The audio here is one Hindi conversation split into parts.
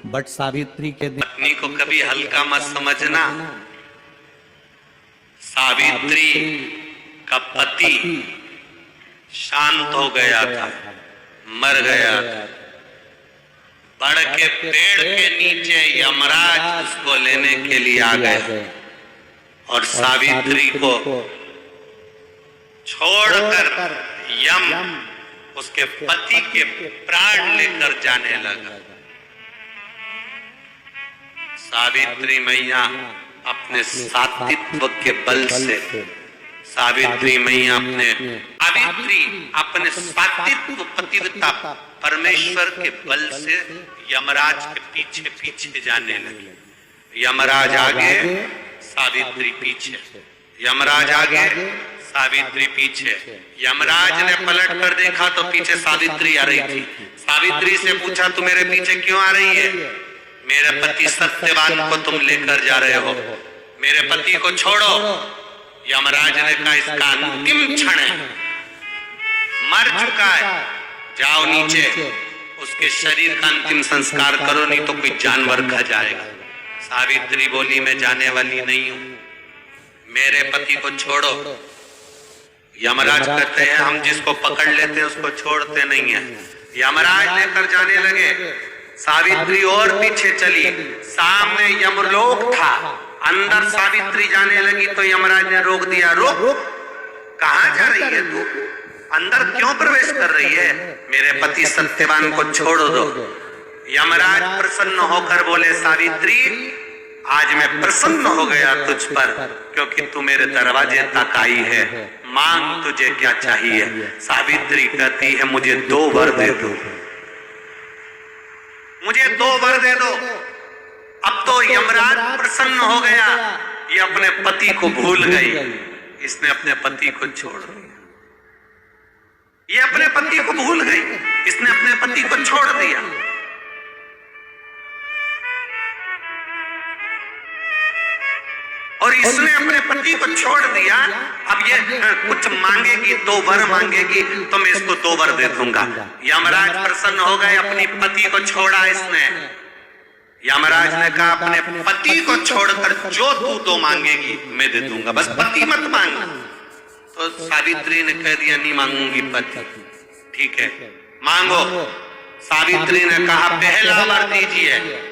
बट सावित्री के दिन पत्नी को कभी हल्का मत समझना। सावित्री का पति शांत हो गया था, मर गया था। बड़ के पेड़ के नीचे यमराज उसको लेने के लिए आ गए और सावित्री को छोड़कर यम उसके पति के प्राण लेकर जाने लगा। सावित्री मैया अपने सात्वित्व के बल से, सावित्री मैया अपने सात्वित्व पतिव्रता परमेश्वर के बल से यमराज के पीछे पीछे जाने लगी। यमराज आगे, सावित्री पीछे, यमराज आगे, सावित्री पीछे। यमराज ने पलट कर देखा तो पीछे सावित्री आ रही थी। सावित्री से पूछा, तू मेरे पीछे क्यों आ रही है? मेरे पति सत्यवान को तुम लेकर जा रहे हो, मेरे पति को छोड़ो। यमराज ने कहा, इसका अंतिम क्षण है, मर चुका है, जाओ नीचे उसके शरीर का अंतिम संस्कार करो, नहीं तो कोई जानवर खा जाएगा। सावित्री बोली, मैं जाने वाली नहीं हूं, मेरे पति को छोड़ो। यमराज कहते हैं, हम जिसको पकड़ लेते हैं उसको छोड़ते नहीं है। यमराज लेकर जाने लगे, सावित्री और पीछे चली। सामने यमलोक था, अंदर सावित्री जाने लगी तो यमराज ने रोक दिया। रुक, कहां जा रही है तू? अंदर क्यों प्रवेश कर रही है? मेरे पति सत्यवान को छोड़ दो। यमराज प्रसन्न होकर बोले, सावित्री आज मैं प्रसन्न हो गया तुझ पर, क्योंकि तू मेरे दरवाजे तक आई है। मांग, तुझे क्या चाहिए? सावित्री कहती है, मुझे 2 वर दे दो, मुझे 2 वर दे दो। अब तो यमराज प्रसन्न हो गया, ये अपने पति को भूल गई, इसने अपने पति को छोड़ दिया। ये अपने पति को भूल गई, इसने अपने पति को छोड़ दिया। और इसने अपने पति को छोड़ दिया। अब ये कुछ मांगेगी, 2 वर मांगेगी तो मैं इसको 2 वर दे दूंगा। यमराज प्रसन्न हो गए, अपनी पति को छोड़ा इसने। यमराज ने कहा, अपने पति को छोड़कर जो तू 2 मांगेगी मैं दे दूंगा, बस पति मत मांग। तो सावित्री ने कह दिया, नहीं मांगूंगी पति। ठीक है, मांगो। सावित्री ने कहा, पहला वर दीजिए,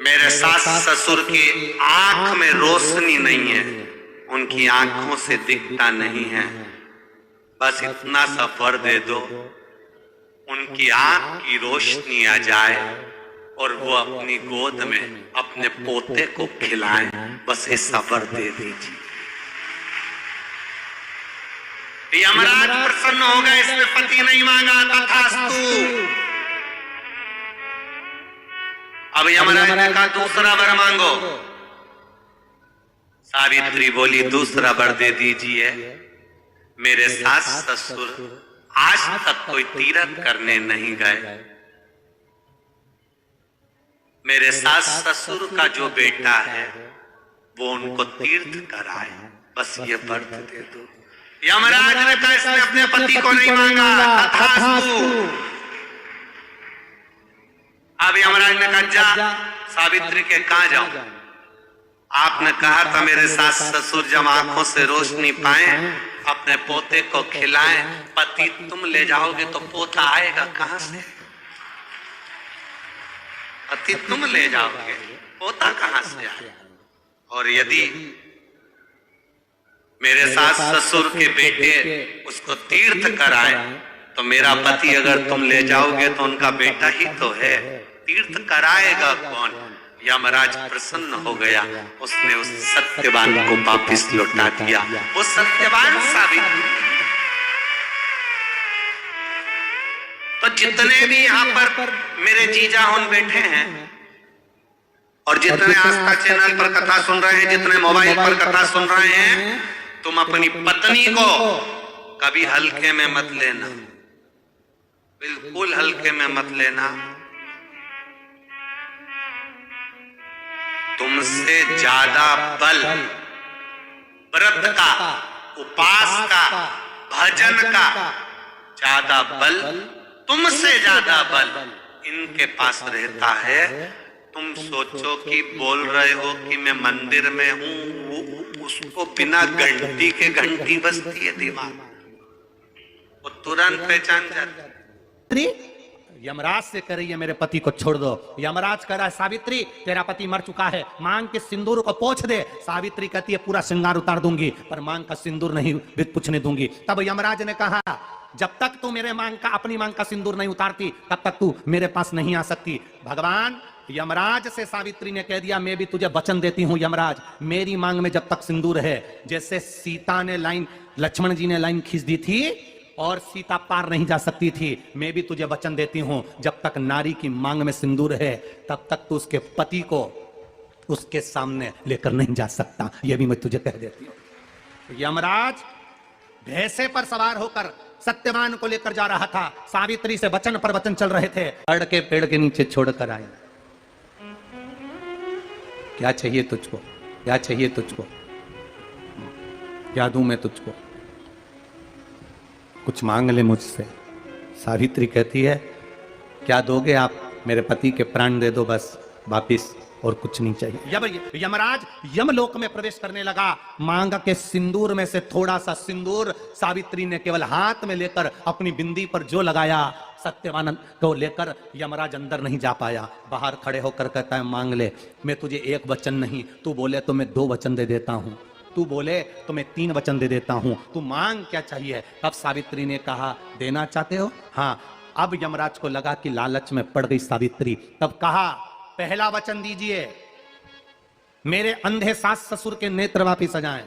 मेरे सास ससुर की आंख में रोशनी नहीं है, उनकी आंखों से दिखता नहीं है, बस इतना सा वर दे दो, उनकी आंख की रोशनी आ जाए और वो अपनी गोद में अपने पोते को खिलाएं, बस ऐसा वर दे दीजिए। यमराज प्रसन्न हो गए, इसने पति नहीं मांगा, तथास्तु। अब यमराज ने कहा, दूसरा वर मांगो। सावित्री बोली, दूसरा वर दे दीजिए, मेरे सास ससुर आज तक कोई तीर्थ करने नहीं गए, मेरे सास ससुर का जो बेटा है वो उनको तीर्थ कराए, बस ये वर दे दो। यमराज ने कहा, इसने अपने पति को नहीं मांगा, तथास्तु। अब यमराज ने कहा, जा। सावित्री के कहां जाऊं? आपने कहा था मेरे सास ससुर जब आंखों से रोशनी पाए अपने पोते को खिलाएं, पति तुम ले जाओगे तो पोता आएगा कहां से? पति तुम ले जाओगे, पोता कहां से आएगा? और यदि मेरे सास ससुर के बेटे उसको तीर्थ कराए तो मेरा पति अगर तुम ले जाओगे तो उनका बेटा ही तो है, तीर्थ कराएगा कौन? यमराज प्रसन्न हो गया, उसने उस सत्यवान को वापिस लौटा दिया। वो सत्यवान सावित्री। तो जितने भी यहाँ पर मेरे जीजा हुन बैठे हैं और जितने आस्था चैनल पर कथा सुन रहे हैं, जितने मोबाइल पर कथा सुन रहे हैं, तुम अपनी पत्नी को कभी हल्के में मत लेना, बिल्कुल हल्के में मत लेना। तुमसे ज्यादा बल व्रत का, उपास का, भजन का ज्यादा बल, तुमसे ज्यादा बल इनके पास रहता है। तुम सोचो कि बोल रहे हो कि मैं मंदिर में हूं, उसको बिना घंटी के घंटी बजती है दिमाग, वो तुरंत पहचान जाती। यमराज से कह रही है मेरे पति को छोड़ दो। यमराज कह रहा है सावित्री तेरा पति मर चुका है, मांग के सिंदूर को पोंछ दे। सावित्री कहती है पूरा श्रृंगार उतार दूंगी पर मांग का सिंदूर नहीं पूछने दूंगी। तब यमराज ने कहा जब तक तू मेरे मांग का अपनी मांग का सिंदूर नहीं उतारती तब तक तू मेरे पास नहीं आ सकती। भगवान यमराज से सावित्री ने कह दिया मैं भी तुझे वचन देती हूं यमराज, मेरी मांग में जब तक सिंदूर है, जैसे सीता ने लाइन लक्ष्मण जी ने लाइन खींच दी थी और सीता पार नहीं जा सकती थी, मैं भी तुझे वचन देती हूं जब तक नारी की मांग में सिंदूर है तब तक तू उसके पति को उसके सामने लेकर नहीं जा सकता, यह भी मैं तुझे कह देती हूं। यमराज भैंसे पर सवार होकर सत्यवान को लेकर जा रहा था, सावित्री से वचन पर वचन चल रहे थे। अड़ के पेड़ के नीचे छोड़कर आए। क्या चाहिए तुझको, क्या चाहिए तुझको, क्या दूं मैं तुझको, कुछ मांग ले मुझसे। सावित्री कहती है क्या दोगे आप, मेरे पति के प्राण दे दो बस वापिस, और कुछ नहीं चाहिए। यमराज यमलोक में प्रवेश करने लगा। मांग के सिंदूर में से थोड़ा सा सिंदूर सावित्री ने केवल हाथ में लेकर अपनी बिंदी पर जो लगाया, सत्यवान को लेकर यमराज अंदर नहीं जा पाया। बाहर खड़े होकर कहता है मांग ले, मैं तुझे एक वचन नहीं, तू बोले तो मैं 2 वचन दे देता हूं, तू बोले तो मैं 3 वचन दे देता हूं, तू मांग क्या चाहिए। तब सावित्री ने कहा देना चाहते हो, हाँ। अब यमराज को लगा कि लालच में पड़ गई सावित्री। तब कहा पहला वचन दीजिए मेरे अंधे सास ससुर के नेत्र वापिस आ जाएं।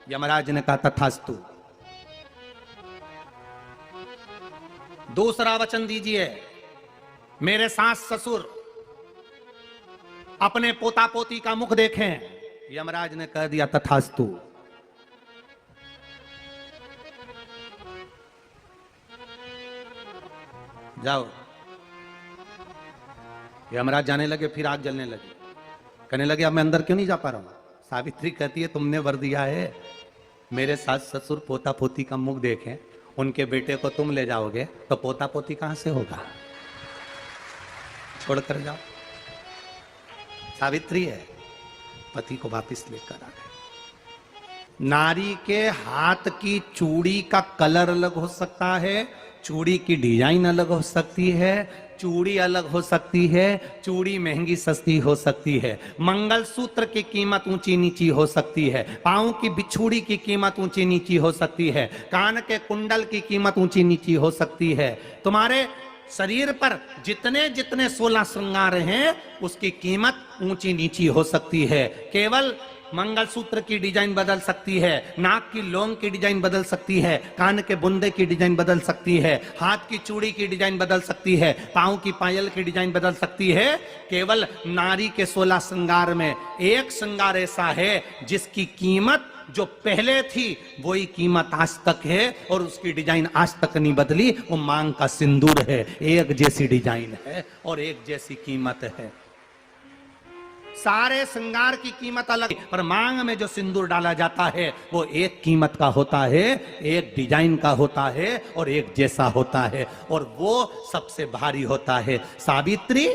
यमराज ने कहा तथास्तु। दूसरा वचन दीजिए मेरे सास ससुर अपने पोता पोती का मुख देखें। यमराज ने कह दिया तथास्तु। जाओ। यमराज जाने लगे, फिर आग जलने लगी, कहने लगे अब मैं अंदर क्यों नहीं जा पा रहा हूं। सावित्री कहती है तुमने वर दिया है मेरे सास ससुर पोता पोती का मुख देखें, उनके बेटे को तुम ले जाओगे तो पोता पोती कहां से होगा, छोड़कर जाओ। सावित्री है, पति को वापिस लेकर आ गए। नारी के हाथ की चूड़ी का कलर अलग हो सकता है, चूड़ी की डिजाइन अलग हो सकती है, चूड़ी अलग हो सकती है, चूड़ी महंगी सस्ती हो सकती है, मंगलसूत्र की कीमत ऊंची नीची हो सकती है, पांव की बिछुड़ी की कीमत ऊंची नीची हो सकती है, कान के कुंडल की कीमत ऊंची नीची हो सकती है। तुम्हारे शरीर पर जितने जितने 16 श्रृंगार हैं उसकी कीमत ऊंची नीची हो सकती है। केवल मंगलसूत्र की डिजाइन बदल सकती है, नाक की लौंग की डिजाइन बदल सकती है, कान के बुंदे की डिजाइन बदल सकती है, हाथ की चूड़ी की डिजाइन बदल सकती है, पांव की पायल की डिजाइन बदल सकती है। केवल नारी के 16 श्रृंगार में एक श्रृंगार ऐसा है जिसकी कीमत जो पहले थी वही कीमत आज तक है और उसकी डिजाइन आज तक नहीं बदली। वो मांग का सिंदूर है, एक जैसी डिजाइन है और एक जैसी कीमत है। सारे श्रृंगार की कीमत अलग, पर मांग में जो सिंदूर डाला जाता है वो एक कीमत का होता है, एक डिजाइन का होता है और एक जैसा होता है, और वो सबसे भारी होता है। सावित्री